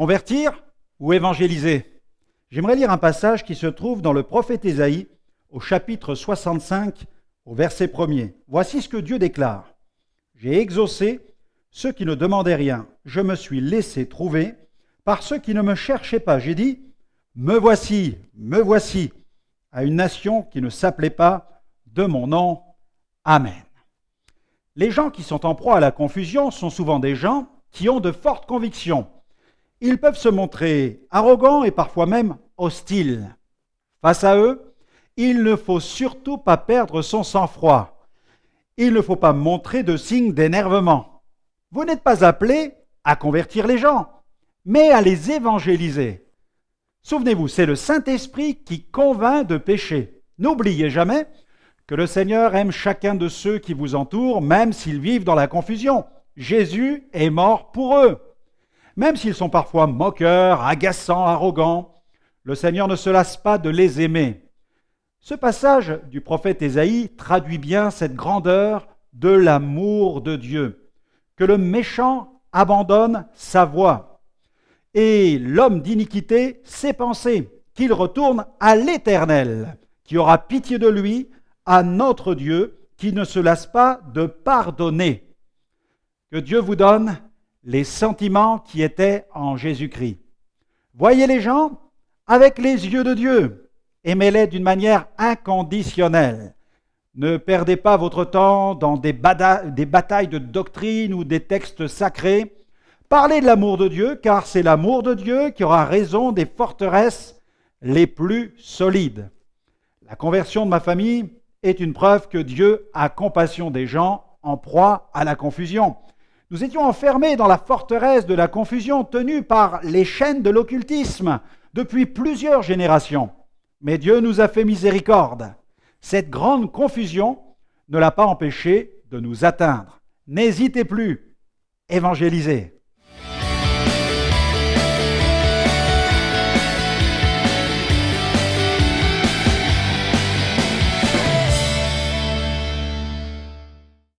Convertir ou évangéliser? J'aimerais lire un passage qui se trouve dans le prophète Ésaïe, au chapitre 65, au verset 1er. Voici ce que Dieu déclare. « J'ai exaucé ceux qui ne demandaient rien. Je me suis laissé trouver par ceux qui ne me cherchaient pas. J'ai dit, me voici, à une nation qui ne s'appelait pas de mon nom. Amen. » Les gens qui sont en proie à la confusion sont souvent des gens qui ont de fortes convictions. Ils peuvent se montrer arrogants et parfois même hostiles. Face à eux, il ne faut surtout pas perdre son sang-froid. Il ne faut pas montrer de signes d'énervement. Vous n'êtes pas appelé à convertir les gens, mais à les évangéliser. Souvenez-vous, c'est le Saint-Esprit qui convainc de péché. N'oubliez jamais que le Seigneur aime chacun de ceux qui vous entourent, même s'ils vivent dans la confusion. Jésus est mort pour eux. Même s'ils sont parfois moqueurs, agaçants, arrogants, le Seigneur ne se lasse pas de les aimer. Ce passage du prophète Ésaïe traduit bien cette grandeur de l'amour de Dieu, que le méchant abandonne sa voie et l'homme d'iniquité ses pensées, qu'il retourne à l'Éternel, qui aura pitié de lui, à notre Dieu, qui ne se lasse pas de pardonner. Que Dieu vous donne les sentiments qui étaient en Jésus-Christ. Voyez les gens avec les yeux de Dieu. Aimez-les d'une manière inconditionnelle. Ne perdez pas votre temps dans des batailles de doctrine ou des textes sacrés. Parlez de l'amour de Dieu, car c'est l'amour de Dieu qui aura raison des forteresses les plus solides. La conversion de ma famille est une preuve que Dieu a compassion des gens en proie à la confusion. Nous étions enfermés dans la forteresse de la confusion tenue par les chaînes de l'occultisme depuis plusieurs générations. Mais Dieu nous a fait miséricorde. Cette grande confusion ne l'a pas empêché de nous atteindre. N'hésitez plus, évangélisez.